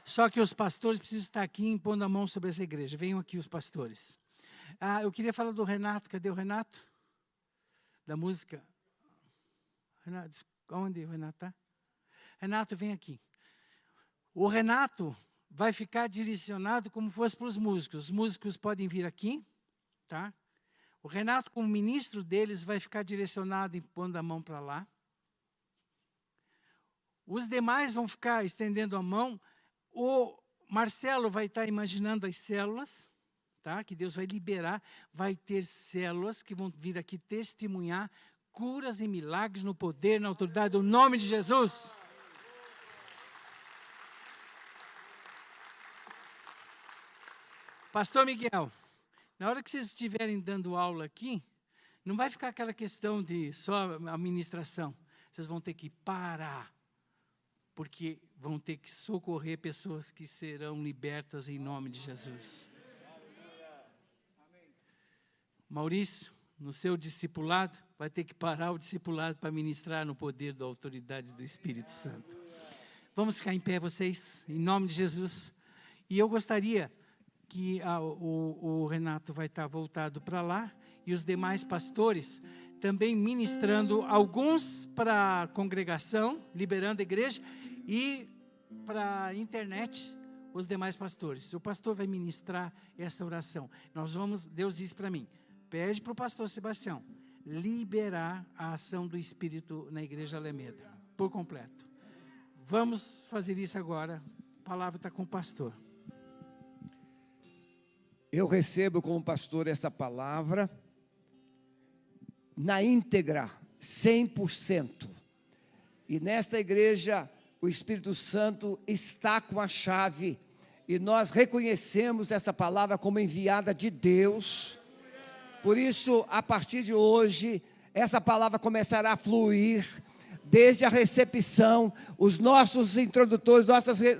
Só que os pastores precisam estar aqui impondo a mão sobre essa igreja. Venham aqui os pastores. Eu queria falar do Renato. Cadê o Renato? Da música. Renato, onde o Renato está? Renato, vem aqui. O Renato vai ficar direcionado como fosse para os músicos. Os músicos podem vir aqui, tá? O Renato, como ministro deles, vai ficar direcionado, impondo a mão para lá. Os demais vão ficar estendendo a mão. O Marcelo vai estar imaginando as células, tá? Que Deus vai liberar. Vai ter células que vão vir aqui testemunhar curas e milagres no poder, na autoridade do nome de Jesus. Pastor Miguel, na hora que vocês estiverem dando aula aqui, não vai ficar aquela questão de só administração. Vocês vão ter que parar, porque vão ter que socorrer pessoas que serão libertas em nome de Jesus. Maurício, no seu discipulado, vai ter que parar o discipulado para ministrar no poder da autoridade do Espírito Santo. Vamos ficar em pé, vocês, em nome de Jesus. E eu gostaria que o Renato vai estar voltado para lá, e os demais pastores também ministrando, alguns para a congregação, liberando a igreja, e para a internet, os demais pastores. O pastor vai ministrar essa oração. Deus disse para mim, pede para o pastor Sebastião liberar a ação do Espírito na igreja Alameda, por completo. Vamos fazer isso agora. A palavra está com o pastor. Eu recebo como pastor essa palavra na íntegra, 100%. E nesta igreja, o Espírito Santo está com a chave. E nós reconhecemos essa palavra como enviada de Deus. Por isso, a partir de hoje, essa palavra começará a fluir. Desde a recepção, os nossos introdutores,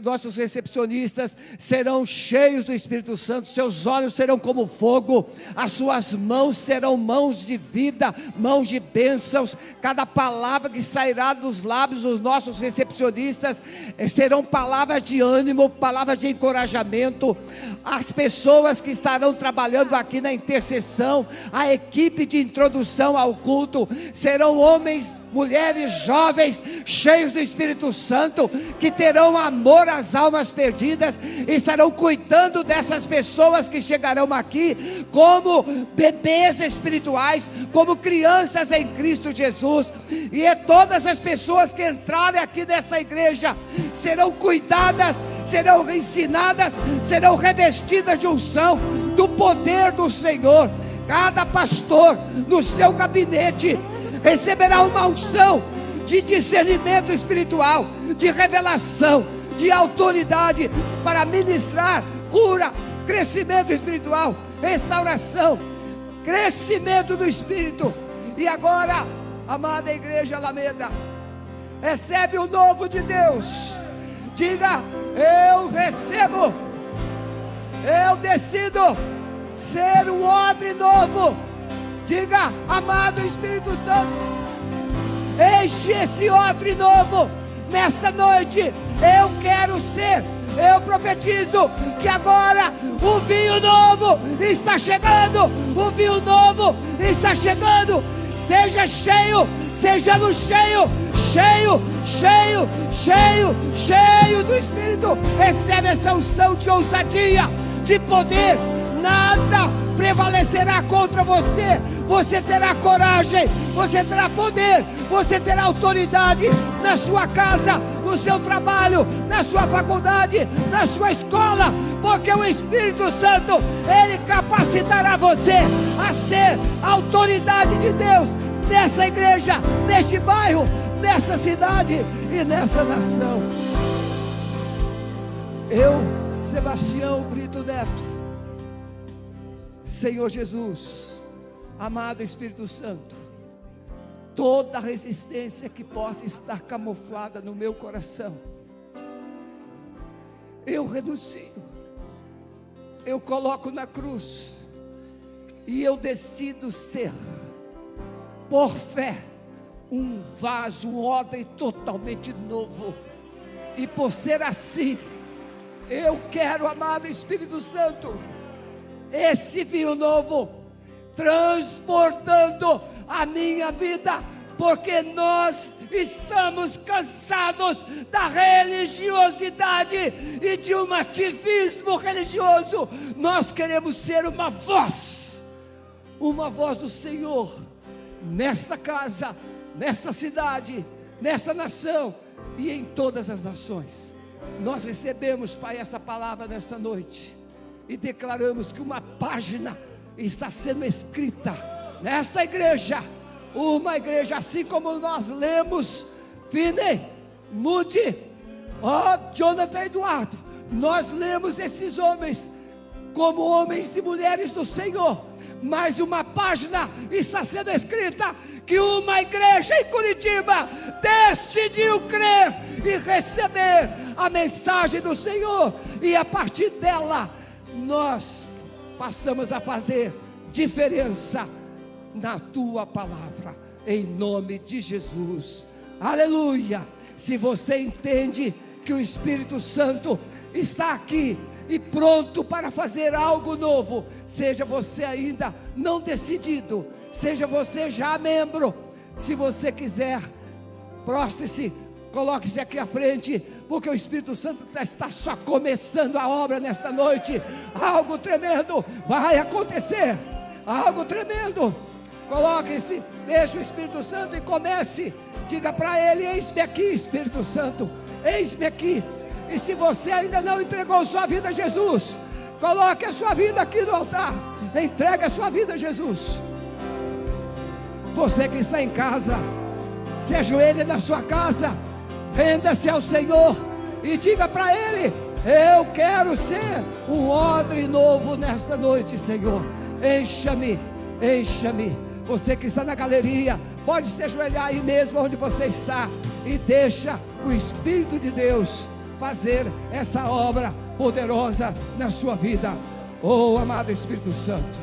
nossos recepcionistas serão cheios do Espírito Santo, seus olhos serão como fogo, as suas mãos serão mãos de vida, mãos de bênçãos. Cada palavra que sairá dos lábios dos nossos recepcionistas serão palavras de ânimo, palavras de encorajamento. As pessoas que estarão trabalhando aqui na intercessão, a equipe de introdução ao culto, serão homens, mulheres, jovens, cheios do Espírito Santo, que terão amor às almas perdidas, estarão cuidando dessas pessoas que chegarão aqui, como bebês espirituais, como crianças em Cristo Jesus, e todas as pessoas que entrarem aqui nesta igreja, serão cuidadas, serão ensinadas, serão revestidas de unção, do poder do Senhor. Cada pastor, no seu gabinete, receberá uma unção de discernimento espiritual, de revelação, de autoridade, para ministrar cura, crescimento espiritual, restauração, crescimento do Espírito. E agora, amada igreja Alameda, recebe o novo de Deus. Diga, eu recebo, eu decido ser um odre novo. Diga, amado Espírito Santo, enche esse odre novo nesta noite. Eu quero ser, eu profetizo que agora o vinho novo está chegando, o vinho novo está chegando. Seja cheio, sejamos cheio, cheio, cheio, cheio, cheio do Espírito. Recebe essa unção de ousadia, de poder. Nada prevalecerá contra você. Você terá coragem, você terá poder, você terá autoridade na sua casa, no seu trabalho, na sua faculdade, na sua escola, porque o Espírito Santo, Ele capacitará você a ser a autoridade de Deus nessa igreja, neste bairro, nessa cidade e nessa nação. Eu, Sebastião Brito Neto, Senhor Jesus, amado Espírito Santo, toda resistência que possa estar camuflada no meu coração, eu renuncio, eu coloco na cruz, e eu decido ser, por fé, um vaso, um odre totalmente novo. E por ser assim, Eu quero, amado Espírito Santo, esse vinho novo transbordando a minha vida, porque nós estamos cansados da religiosidade e de um ativismo religioso. Nós queremos ser uma voz do Senhor, nesta casa, nesta cidade, nesta nação e em todas as nações. Nós recebemos, Pai, essa palavra nesta noite e declaramos que uma página está sendo escrita nesta igreja, uma igreja, assim como nós lemos Finney, Moody, Jonathan Eduardo, nós lemos esses homens como homens e mulheres do Senhor, mas uma página está sendo escrita que uma igreja em Curitiba decidiu crer e receber a mensagem do Senhor, e a partir dela nós passamos a fazer diferença na tua palavra, em nome de Jesus. Aleluia. Se você entende que o Espírito Santo está aqui e pronto para fazer algo novo, seja você ainda não decidido, seja você já membro, se você quiser, prostre-se, coloque-se aqui à frente, porque o Espírito Santo está só começando a obra nesta noite. Algo tremendo vai acontecer, algo tremendo. Coloque-se, deixe o Espírito Santo e comece. Diga para ele: eis-me aqui, Espírito Santo, eis-me aqui. E se você ainda não entregou sua vida a Jesus, coloque a sua vida aqui no altar, entregue a sua vida a Jesus. Você que está em casa, se ajoelhe na sua casa, renda-se ao Senhor e diga para ele: eu quero ser um odre novo nesta noite, Senhor. Encha-me, encha-me. Você que está na galeria, pode se ajoelhar aí mesmo onde você está e deixa o Espírito de Deus fazer essa obra poderosa na sua vida. Oh, amado Espírito Santo.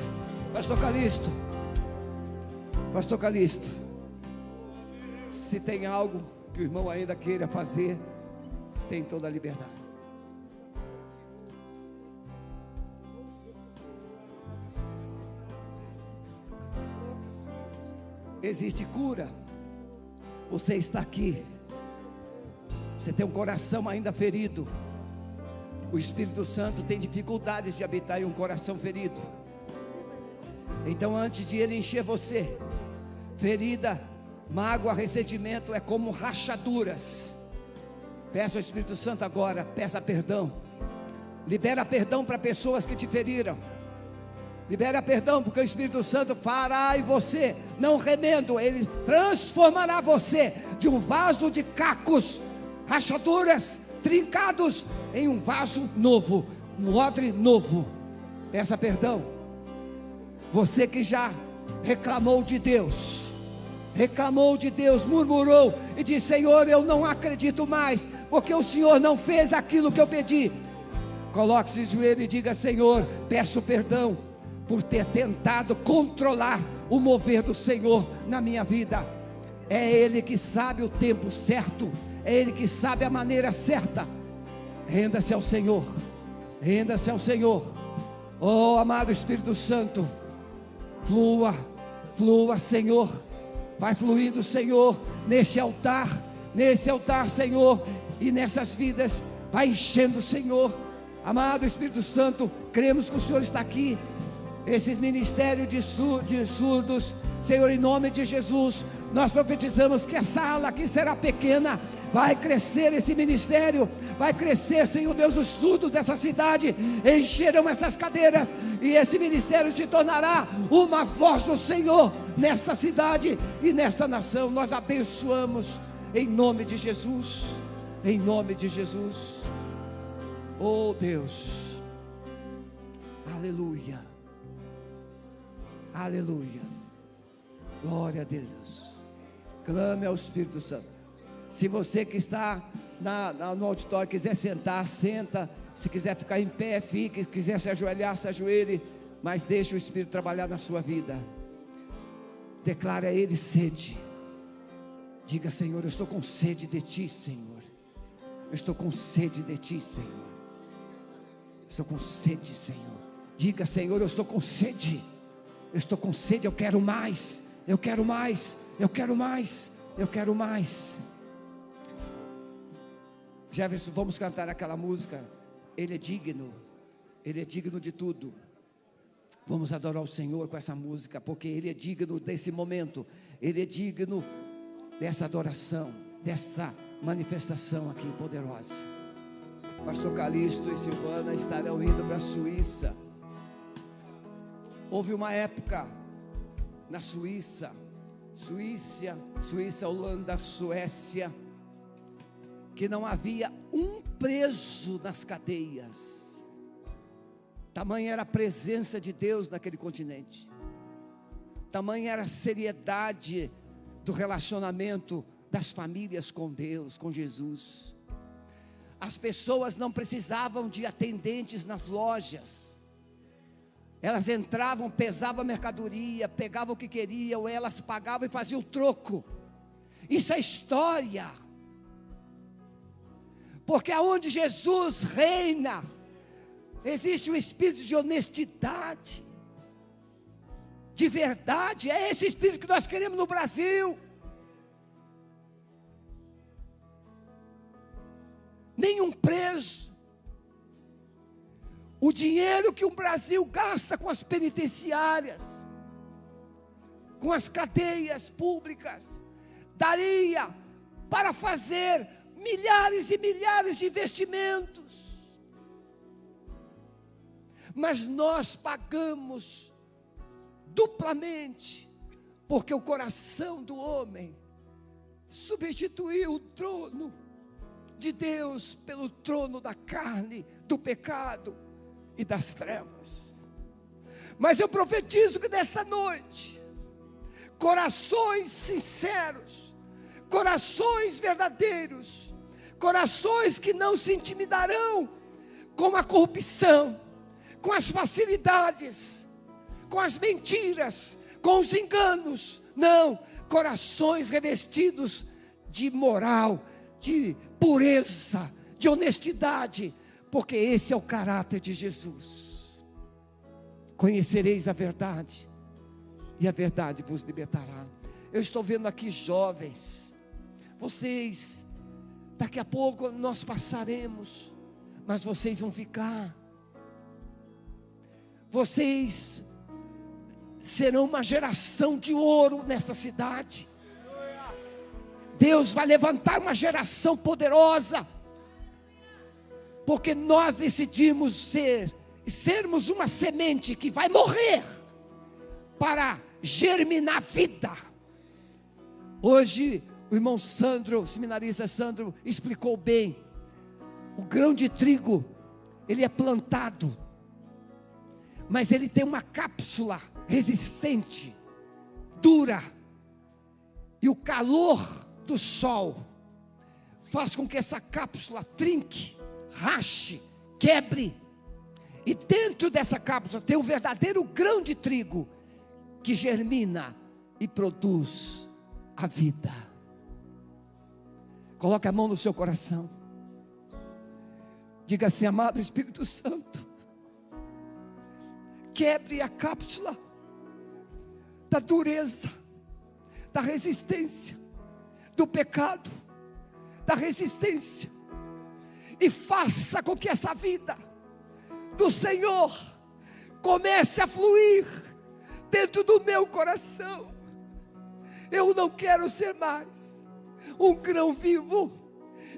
Pastor Calixto, se tem algo que o irmão ainda queira fazer, tem toda a liberdade. Existe cura. Você está aqui, você tem um coração ainda ferido. O Espírito Santo tem dificuldades de habitar em um coração ferido. Então, antes de ele encher você, ferida, mágoa, ressentimento é como rachaduras. Peça ao Espírito Santo agora, peça perdão. Libera perdão para pessoas que te feriram. Libera perdão, porque o Espírito Santo fará em você, não remendo, ele transformará você de um vaso de cacos, rachaduras, trincados, em um vaso novo, um odre novo. Peça perdão. Você que já reclamou de Deus, murmurou e disse: Senhor, eu não acredito mais, porque o Senhor não fez aquilo que eu pedi. Coloque-se de joelho e diga: Senhor, peço perdão por ter tentado controlar o mover do Senhor na minha vida. É Ele que sabe o tempo certo, é Ele que sabe a maneira certa. Renda-se ao Senhor, renda-se ao Senhor. Oh, amado Espírito Santo, flua, flua, Senhor. Vai fluindo, Senhor, nesse altar, Senhor, e nessas vidas, vai enchendo, Senhor. Amado Espírito Santo, cremos que o Senhor está aqui. Esses ministérios de surdos, Senhor, em nome de Jesus, nós profetizamos que a sala aqui será pequena. Vai crescer esse ministério, vai crescer, Senhor Deus, os surdos dessa cidade encherão essas cadeiras, e esse ministério se tornará uma voz do Senhor nesta cidade e nesta nação. Nós abençoamos em nome de Jesus, em nome de Jesus. Oh Deus, aleluia, aleluia, glória a Deus. Clame ao Espírito Santo. Se você que está no auditório quiser sentar, senta. Se quiser ficar em pé, fique. Se quiser se ajoelhar, se ajoelhe. Mas deixe o Espírito trabalhar na sua vida. Declare a Ele sede. Diga: Senhor, eu estou com sede de Ti, Senhor. Eu estou com sede de Ti, Senhor. Estou com sede, Senhor. Diga: Senhor, eu estou com sede. Eu estou com sede, eu quero mais. Eu quero mais, eu quero mais, eu quero mais. Jefferson, vamos cantar aquela música. Ele é digno de tudo. Vamos adorar o Senhor com essa música, porque Ele é digno desse momento. Ele é digno dessa adoração, dessa manifestação aqui poderosa. Pastor Calixto e Silvana estarão indo para a Suíça. Houve uma época na Suíça, Holanda, Suécia, que não havia um preso nas cadeias. Tamanha era a presença de Deus naquele continente, tamanha era a seriedade do relacionamento das famílias com Deus, com Jesus. As pessoas não precisavam de atendentes nas lojas. Elas entravam, pesavam a mercadoria, pegavam o que queriam, elas pagavam e faziam o troco. Isso é história. Porque aonde Jesus reina, existe um espírito de honestidade, de verdade. É esse espírito que nós queremos no Brasil. Nenhum preso. O dinheiro que o Brasil gasta com as penitenciárias, com as cadeias públicas, daria para fazer milhares e milhares de investimentos. Mas nós pagamos duplamente, porque o coração do homem substituiu o trono de Deus pelo trono da carne, do pecado e das trevas. Mas eu profetizo que nesta noite, corações sinceros, corações verdadeiros, corações que não se intimidarão com a corrupção, com as facilidades, com as mentiras, com os enganos. Não, corações revestidos de moral, de pureza, de honestidade, porque esse é o caráter de Jesus. Conhecereis a verdade, e a verdade vos libertará. Eu estou vendo aqui jovens, vocês, daqui a pouco nós passaremos, mas vocês vão ficar. Vocês serão uma geração de ouro nessa cidade. Deus vai levantar uma geração poderosa, porque nós decidimos sermos uma semente que vai morrer para germinar vida. Hoje o irmão Sandro, o seminarista Sandro, explicou bem. O grão de trigo, ele é plantado, mas ele tem uma cápsula resistente, dura, e o calor do sol faz com que essa cápsula trinque, rache, quebre, e dentro dessa cápsula tem um verdadeiro grão de trigo que germina e produz a vida. Coloque a mão no seu coração, diga assim: amado Espírito Santo, quebre a cápsula da dureza, da resistência, do pecado, da resistência, e faça com que essa vida do Senhor comece a fluir dentro do meu coração. Eu não quero ser mais um grão vivo,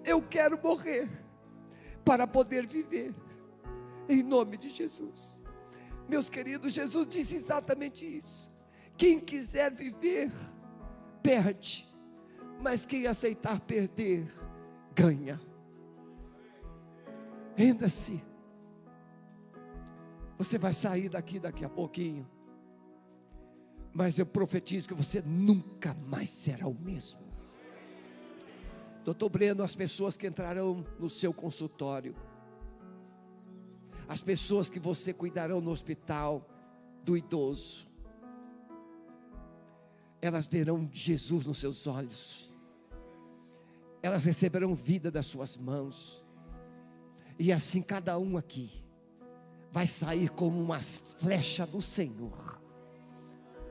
eu quero morrer para poder viver, em nome de Jesus. Meus queridos, Jesus disse exatamente isso: quem quiser viver, perde, mas quem aceitar perder, ganha. Renda-se. Você vai sair daqui a pouquinho, mas eu profetizo que você nunca mais será o mesmo. Doutor Breno, as pessoas que entrarão no seu consultório, as pessoas que você cuidarão no hospital do idoso, elas verão Jesus nos seus olhos, elas receberão vida das suas mãos, e assim cada um aqui vai sair como uma flecha do Senhor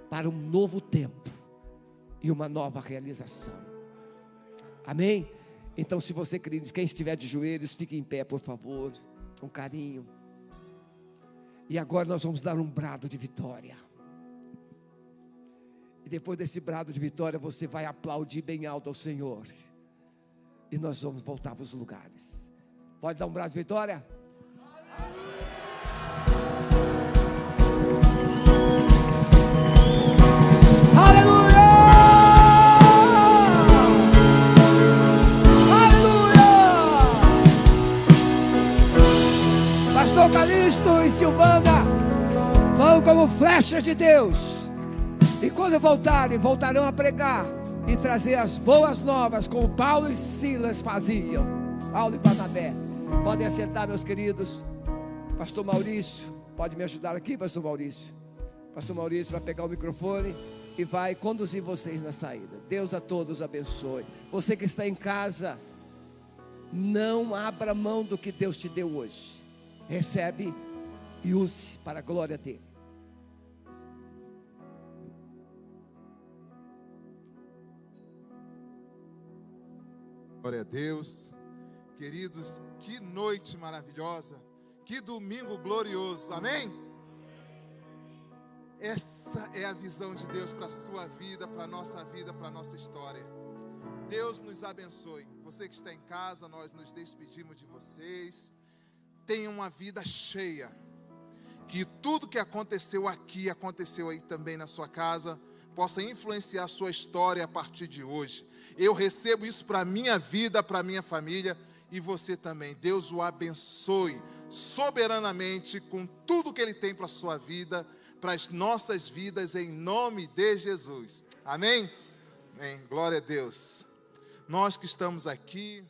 para um novo tempo e uma nova realização. Amém? Então, se você quem estiver de joelhos, fique em pé, por favor, com carinho. E agora nós vamos dar um brado de vitória. E depois desse brado de vitória, você vai aplaudir bem alto ao Senhor. E nós vamos voltar para os lugares. Pode dar um brado de vitória? Aleluia! Aleluia! Pastor Calixto e Silvana vão como flechas de Deus. E quando voltarem, voltarão a pregar e trazer as boas novas, como Paulo e Silas faziam. Paulo e Barnabé. Podem acertar, meus queridos. Pastor Maurício, pode me ajudar aqui, Pastor Maurício? Pastor Maurício vai pegar o microfone e vai conduzir vocês na saída. Deus a todos abençoe. Você que está em casa, não abra mão do que Deus te deu hoje. Recebe e use para a glória dele. Glória a Deus. Queridos, que noite maravilhosa, que domingo glorioso, amém? Essa é a visão de Deus para a sua vida, para a nossa vida, para a nossa história. Deus nos abençoe. Você que está em casa, nós nos despedimos de vocês. Tenha uma vida cheia, que tudo que aconteceu aqui, aconteceu aí também na sua casa, possa influenciar a sua história a partir de hoje. Eu recebo isso para a minha vida, para a minha família, e você também. Deus o abençoe soberanamente com tudo que Ele tem para a sua vida, para as nossas vidas, em nome de Jesus. Amém? Amém. Glória a Deus. Nós que estamos aqui...